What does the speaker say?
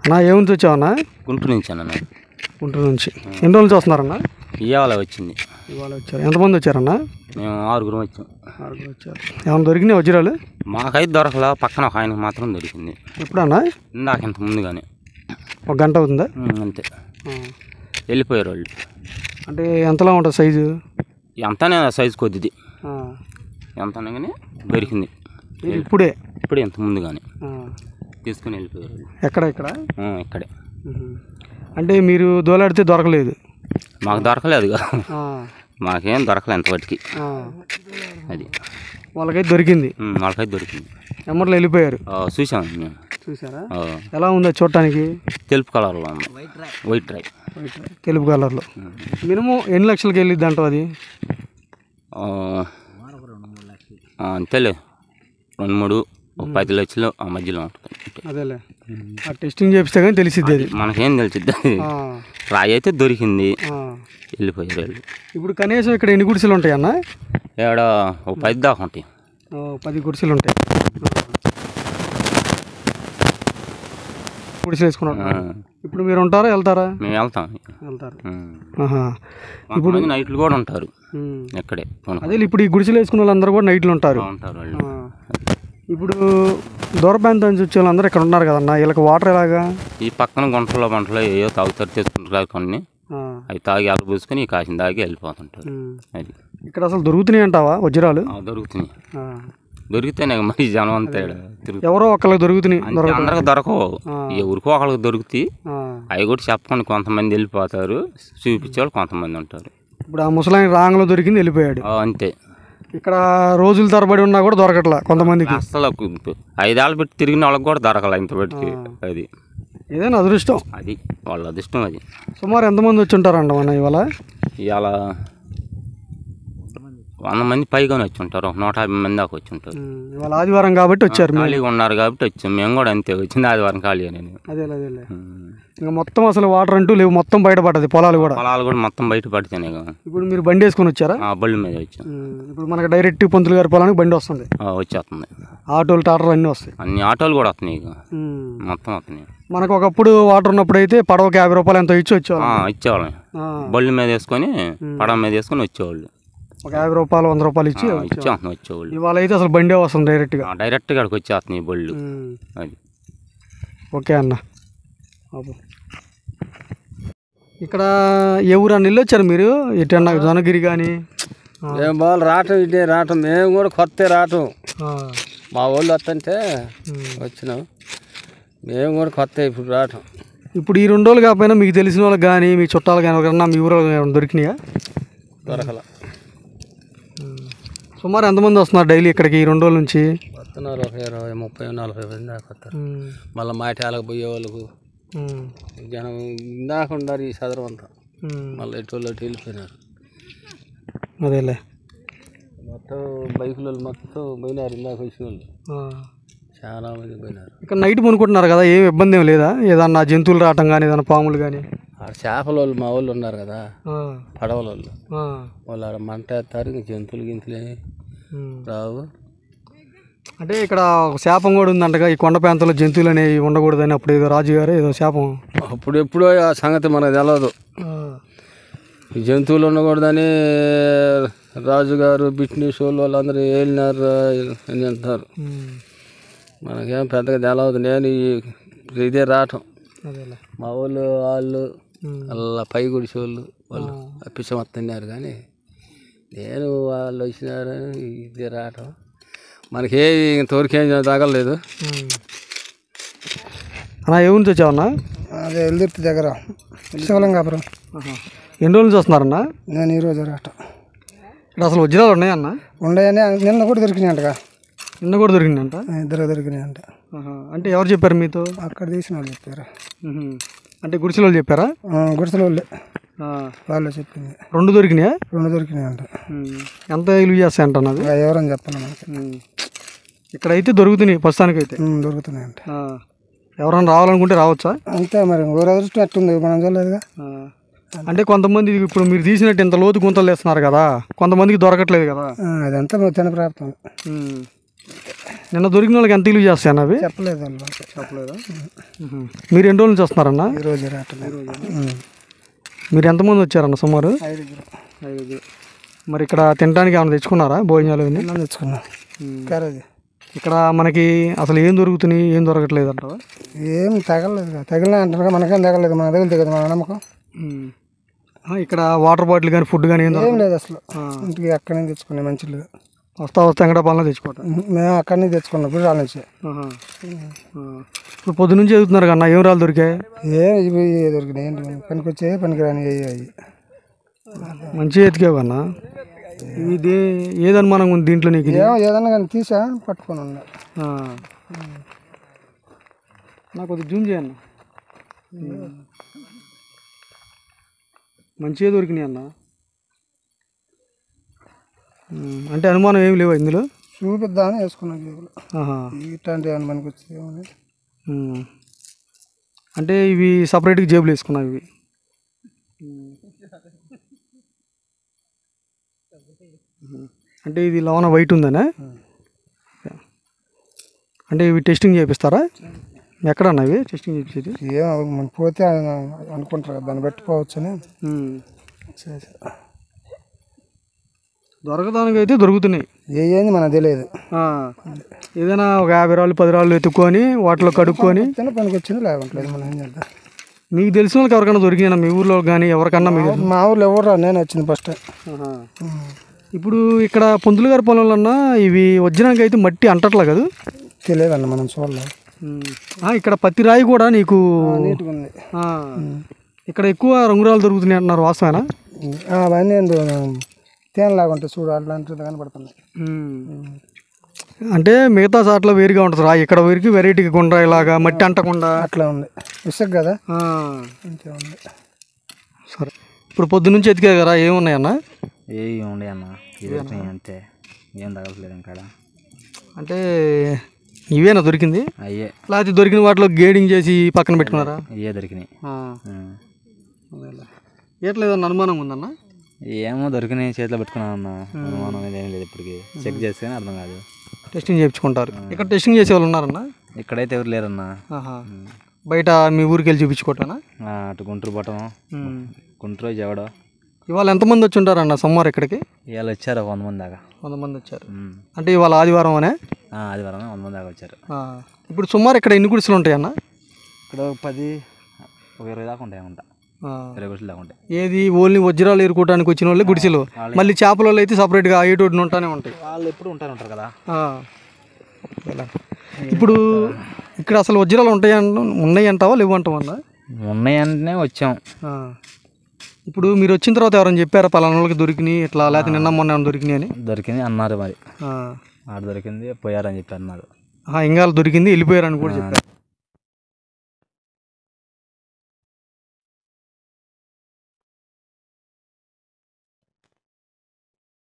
అన్నా ఏ నుంచి వచ్చావన్నా? గుంటూరు నుంచి అన్న. గుంటూరు నుంచి ఎన్ని రోజులు చూస్తున్నారన్నా? ఇవాళ వచ్చింది. ఇవాళ వచ్చారు. ఎంతమంది వచ్చారన్నా? మేము 6 వచ్చాం. 6 వచ్చారు. ఏమైనా దొరికినాయి వజ్రాలు? మాకైతే దొరకలా, పక్కన ఒక ఆయనకు మాత్రం దొరికింది. ఎప్పుడన్నా? ఇందాక ఇంత ముందుగానే. 1 గంట అవుతుందా? అంతే. వెళ్ళిపోయారు వాళ్ళు. అంటే ఎంతలా ఉంటుంది సైజు? ఎంతనే సైజు కొద్దిది, ఎంత అనగానే దొరికింది. ఇప్పుడే ఇంత ముందుగానే తీసుకుని వెళ్ళిపోయారు. ఎక్కడ? ఇక్కడే. అంటే మీరు దోలాడితే దొరకలేదు? మాకు దొరకలేదుగా, మాకేం దొరకలేదు ఇంతవరకు. అది వాళ్ళకైతే దొరికింది. వాళ్ళకైతే దొరికింది. ఎమ్మట్లో వెళ్ళిపోయారు. చూసాం మేము. చూసారా? ఎలా ఉందో చూడటానికి? తెలుపు కలర్లో ఉంది. వైట్ డ్రై తెలుపు కలర్లో. మినిమం ఎన్ని లక్షలకి వెళ్ళిద్ది అంటావు అది? అంతేలే, 2-3 10 లక్షలు ఆ మధ్యలో ఉంటుంది. అదేలే, ఆ టెస్టింగ్ చేపిస్తే కానీ తెలిసిద్ది. అది మనకేం తెలిసిద్ది. రాయి అయితే దొరికింది, వెళ్ళిపోయారు వాళ్ళు. ఇప్పుడు కనీసం ఇక్కడ ఎన్ని గుడిసెలు ఉంటాయి అన్న? ఏడ 10 దాకా ఉంటాయి. 10 గుడిసెలు ఉంటాయి. గుడిసెలు వేసుకున్నారు. ఇప్పుడు మీరు ఉంటారా, వెళ్తారా? మేము వెళ్తారు. ఇప్పుడు నైట్లు కూడా ఉంటారు ఇక్కడే. అదే ఇప్పుడు ఈ గుడిసెలు వేసుకున్న వాళ్ళందరూ కూడా నైట్లు ఉంటారు. ఇప్పుడు దూర ప్రాంతం నుంచి వచ్చే వాళ్ళందరూ ఇక్కడ ఉన్నారు కదన్నా, వీళ్ళకి వాటర్ ఎలాగా? ఈ పక్కన గుంటలో ఏవో తాగుతారు, తెచ్చుకుంటారు కొన్ని. అవి తాగి అలా పూసుకొని కాసిన తాగి వెళ్ళిపోతుంటారు. అది ఇక్కడ అసలు దొరుకుతున్నాయి అంటావా వజ్రాలు? దొరుకుతున్నాయి. దొరికితేనే మరి జనం అంతా ఎవరో ఒకళ్ళకి దొరుకుతున్నాయి, అందరికి దొరకవు. ఎవరికో ఒకళ్ళకి దొరుకుతాయి. అవి కూడా చెప్పకుండా కొంతమంది వెళ్ళిపోతారు, చూపించేవాళ్ళు కొంతమంది ఉంటారు. ఇప్పుడు ఆ ముసలాయన రాంగ్లో దొరికింది, వెళ్ళిపోయాడు. అంతే. ఇక్కడ రోజుల తరబడి ఉన్నా కూడా దొరకట్లా కొంతమందికి. అసలు 5 ఏళ్ళు పెట్టి తిరిగిన వాళ్ళకి కూడా దొరకల ఇంతబడికి. అది ఏదైనా అదృష్టం, అది వాళ్ళ అదృష్టం. అది సుమారు ఎంతమంది వచ్చి ఉంటారంట మన ఇవాళ? 100 మంది పైగానే వచ్చి ఉంటారు. 150 మంది దాకా వచ్చి ఉంటారు. ఇవాళ ఆదివారం కాబట్టి వచ్చారు, ఖాళీగా ఉన్నారు కాబట్టి వచ్చాం. మేము కూడా అంతే, వచ్చింది ఆదివారం ఖాళీ అని. అదేలే. ఇంకా మొత్తం అసలు వాటర్ అంటూ లేవు, మొత్తం బయటపడ్డది. పొలాలు కూడా మొత్తం బయట పడితేనే. ఇప్పుడు మీరు బండి వేసుకొని వచ్చారా? బళ్ళు మీద వచ్చాం. ఇప్పుడు మనకి డైరెక్ట్ పంతులు గారి పొలానికి బండి వస్తుంది, వచ్చేస్తుంది. ఆటోలు టాటర్లు అన్నీ వస్తాయి. అన్ని ఆటోలు కూడా వస్తున్నాయి, మొత్తం వస్తున్నాయి. మనకు ఒకప్పుడు వాటర్ ఉన్నప్పుడు అయితే పడవకి 50 రూపాయలు ఎంతో ఇచ్చేవాళ్ళం. బళ్ళు మీద వేసుకొని పడవ మీద వేసుకొని వచ్చేవాళ్ళు. ఒక 50 రూపాయలు 100 రూపాయలు ఇచ్చి వచ్చేవాళ్ళు. ఇవాళ అయితే అసలు బండి వస్తుంది డైరెక్ట్గా అక్కడికి వచ్చేస్తున్నాయి బళ్ళు. అది ఓకే అన్న. ఇక్కడ ఏ ఊరు అన్న వెళ్ళొచ్చారు మీరు? ఎటన్నా జనగిరి కానీ? మేము బాగా రావటం, ఇదే రావటం. మేము కూడా కొత్త రావటం. మా వాళ్ళు వస్తుంటే వచ్చినాం. మేము కూడా కొత్త ఇప్పుడు రావటం. ఇప్పుడు ఈ 2 రోజులు కాకపోయినా మీకు తెలిసిన వాళ్ళకి కానీ, మీ చుట్టాలు కానీ ఎవరికన్నా మీ ఊరు దొరికినాయా? దొరకల. సుమారు ఎంతమంది వస్తున్నారు డైలీ ఇక్కడికి ఈ 2 రోజుల నుంచి? వస్తున్నారు ఒక 20, 30, 40 మంది దాకా వస్తారు. మళ్ళీ మాటాలకు పోయే వాళ్ళకు జనం ఇందాక ఉన్నారు ఈ సదరం అంతా. మళ్ళీ ఎటు వెళ్ళిపోయినారు. అదేలే, మొత్తం బైకులు మొత్తం పోయినారు. ఇందాక వచ్చిన వాళ్ళు చాలా మంది పోయినారు. ఇక్కడ నైట్ పనుకుంటున్నారు కదా, ఏం ఇబ్బంది ఏం లేదా? ఏదన్నా జంతువులు రావటం కానీ, ఏదైనా పాములు కానీ? చేపల వాళ్ళు మా వాళ్ళు ఉన్నారు కదా, పడవల వాళ్ళు ఆడ మంట వేస్తారు. ఇంక జంతువులు గింతులేని రావు. అంటే ఇక్కడ ఒక శాపం కూడా ఉందంటగా, ఈ కొండ ప్రాంతంలో జంతువులు అనేవి ఉండకూడదని. అప్పుడు ఏదో రాజుగారు ఏదో శాపం. అప్పుడు ఎప్పుడో ఆ సంగతి మనకు తెలియదు. ఈ జంతువులు ఉండకూడదని రాజుగారు, బిట్నీస్ వాళ్ళందరూ వెళ్ళినారు అని అంటారు. మనకేం పెద్దగా తెలవదు. నేను ఇదే రావటం. మా వాళ్ళు అలా పై గుడిసోళ్ళు వాళ్ళు పిచ్చ తిన్నారు. కానీ నేను వాళ్ళు వచ్చినారు ఇదే రావటం. మనకే ఇంతవరకేం తగలేదు. అన్నా ఏ ఊరి నుంచి వచ్చావన్నా? అదే ఎల్దుర్తి దగ్గర శివలింగాపురం. ఎన్ని రోజులు నుంచి వస్తున్నారన్నా? నేను ఈరోజు రావటం. ఇక్కడ అసలు వజ్రాలు ఉన్నాయన్న? ఉన్నాయని నిన్న కూడా దొరికినాయంటగా. నిన్న కూడా దొరికినాయంట? 2 దొరికినాయంట. అంటే ఎవరు చెప్పారు మీతో? అక్కడ తీసిన వాళ్ళు చెప్పారు. అంటే గుడిసెల వాళ్ళు చెప్పారా? గుడిసెల వాళ్ళే, వాళ్ళు చెప్పింది. 2 దొరికినాయా? 2 దొరికినాయంట. ఎంత విలువ చేస్తాయంట అన్నది? ఎవరని చెప్పాలి మనకి. ఇక్కడైతే దొరుకుతున్నాయి ప్రస్తుతానికైతే. దొరుకుతున్నాయంట. ఎవరైనా రావాలనుకుంటే రావచ్చా? అంతే మరి, ఊరు అదృష్టం ఎట్టుంది మనం చూడలేదుగా. అంటే కొంతమంది ఇప్పుడు మీరు తీసినట్టు ఇంత లోతు గుంతలు వేస్తున్నారు కదా, కొంతమందికి దొరకట్లేదు కదా. అదంతా తిన ప్రాప్తం. నిన్న దొరికిన వాళ్ళకి ఎంత ఇల్లు చేస్తాయన్న అవి? చెప్పలేదు వాళ్ళు చెప్పలేదా? మీరు ఎన్ని రోజుల నుంచి వస్తున్నారన్న? ఈరోజు రావట్లేదు. మీరు ఎంతమంది వచ్చారన్న సుమారు? 5 మరి ఇక్కడ తినడానికి ఏమైనా తెచ్చుకున్నారా భోజనాలు అన్నీ? తెచ్చుకున్నాం. క్యారేజీ ఇక్కడ మనకి అసలు ఏం దొరుకుతున్నాయి ఏం దొరకట్లేదు అంటావా? ఏం తగలలేదు, తగిలినా అంటారు, మనకేం తగలేదు, మన తగిలితే కదా మన నమ్మకం. ఇక్కడ వాటర్ బాటిల్ కానీ ఫుడ్ కానీ ఏం ఏం లేదు అసలు. ఇంటికి అక్కడి నుంచి తెచ్చుకున్నాం మంచిగా. వస్తా వెంకటాపాలెంలో తెచ్చుకోవటం. మేము అక్కడి నుంచి తెచ్చుకున్నాం గుడిరాల నుంచి. ఇప్పుడు పొద్దు నుంచి చదువుతున్నారు కన్నా ఏం రాళ్ళు దొరికాయి? ఇవి దొరికినాయి, ఏంటి పనికొచ్చే పనికిరాని అయ్యి మంచిగా ఎతికావు కన్నా. ఇది ఏదనుమానం ఉంది దీంట్లో నీకు? ఏదన్నా కానీ తీసా పట్టుకొని ఉన్నా. నాకు కొద్దిగా జూమ్ చేయన్న. మంచిగా దొరికినాయి అన్న. అంటే అనుమానం ఏమి లేవు ఇందులో? చూపిద్దామని వేసుకున్నాం జేబులు. ఇట్లాంటి ఏమైనా పనికి వచ్చేమని. అంటే ఇవి సపరేట్గా జేబులు వేసుకున్నావు ఇవి? అంటే ఇది లోన వైట్ ఉందనే? అంటే ఇవి టెస్టింగ్ చేపిస్తారా? ఎక్కడన్నా ఇవి టెస్టింగ్ చేపించేది? ఏమో పోతే అనుకుంటారు కదా, దాన్ని బట్టి పోవచ్చు అని. దొరకదానికి అయితే దొరుకుతున్నాయి. ఏంది మనకు తెలియదు. ఏదైనా ఒక 50 రాళ్ళు 10 రాళ్ళు ఎత్తుక్కొని వాటిలో కడుక్కొని పనికి వచ్చింది, లేకుంటలేదు. మనం ఏం చేద్దాం? మీకు తెలిసిన వాళ్ళకి ఎవరికైనా దొరికినా మీ ఊర్లో కానీ ఎవరికన్నా? మా ఊర్లో ఎవరు నేను వచ్చింది ఫస్ట్. ఇప్పుడు ఇక్కడ పొంతులు గారి పొలంలో ఇవి వచ్చినాక అయితే మట్టి అంటట్లా కదా? తెలియదన్న, మనం చూడలేదు. ఇక్కడ పత్తి రాయి కూడా నీకు నీట్గా ఉంది. ఇక్కడ ఎక్కువ రంగురాలు దొరుకుతున్నాయి అంటున్నారు, వాస్తవేనా? అవన్నీ తేనెలాగా ఉంటాయి చూడు, అట్లాంటివి కనపడుతున్నాయి. అంటే మిగతా చాట్ల వేరుగా ఉంటుంది రాయి, ఇక్కడ వేరికి వెరైటీగా గుండ్రాయి లాగా మట్టి అంటకుండా అట్లా ఉంది. ఇసుక కదా, అంతే ఉంది. సరే, ఇప్పుడు పొద్దు నుంచి ఎతికే కదా, ఏమున్నాయన్న? ఏవి ఉండే అన్న, ఇవి అంతే, ఏం తగలట్లేదు ఇంకా. అంటే ఇవేనా దొరికింది? అయ్యే. లేకపోతే దొరికిన వాటిలో గేడింగ్ చేసి పక్కన పెట్టుకున్నారా? ఇవే దొరికినాయి. ఏట్లేదన్న అనుమానం ఉందన్న? ఏమో దొరికినాయి, చేతిలో పెట్టుకున్నాను అన్న. అనుమానం అనేది ఏం లేదు, ఇప్పటికి చెక్ చేస్తే అర్థం కాదు. టెస్టింగ్ చేయించుకుంటారు. ఇక్కడ టెస్టింగ్ చేసే వాళ్ళు ఉన్నారన్న? ఇక్కడైతే ఎవరు లేరన్నా. బయట మీ ఊరికి వెళ్ళి చూపించుకోవటానా? అటు గుంటూరు పట్టం, గుంటూరు జవడ. ఇవాళ ఎంతమంది వచ్చి ఉంటారన్న సోమవారం ఇక్కడికి? ఇవాళ వచ్చారు 100 మంది దాకా. 100 మంది వచ్చారు. అంటే ఇవాళ ఆదివారం అనే? ఆదివారం 100 మంది దాకా వచ్చారు. ఇప్పుడు సుమారు ఇక్కడ ఎన్ని గుడిసెలు ఉంటాయన్న? ఇక్కడ 10, 20 దాకా ఉంటాయి అంట. 20 గుడిసెలు దాకా ఉంటాయి. ఏది ఓన్లీ వజ్రాలు ఏరుకోవడానికి వచ్చిన వాళ్ళే గుడిసెలు, మళ్ళీ చేపల వాళ్ళు అయితే సపరేట్గా ఏటోటి ఉంటానే ఉంటాయి. వాళ్ళు ఎప్పుడు ఉంటారు కదా. ఇప్పుడు ఇక్కడ అసలు వజ్రాలు ఉన్నాయి అంటావా లేవు అంటావన్నా? ఉన్నాయంటేనే వచ్చాం. ఇప్పుడు మీరు వచ్చిన తర్వాత ఎవరైనా చెప్పారా పలానా వాళ్ళకి దొరికినాయి ఇట్లా, లేకపోతే నిన్న మొన్న దొరికినాయి అని? దొరికింది అన్నారు మరి. ఆడ దొరికింది పోయారని చెప్పి అన్నారు. ఇంకా దొరికింది వెళ్ళిపోయారని కూడా చెప్పారు.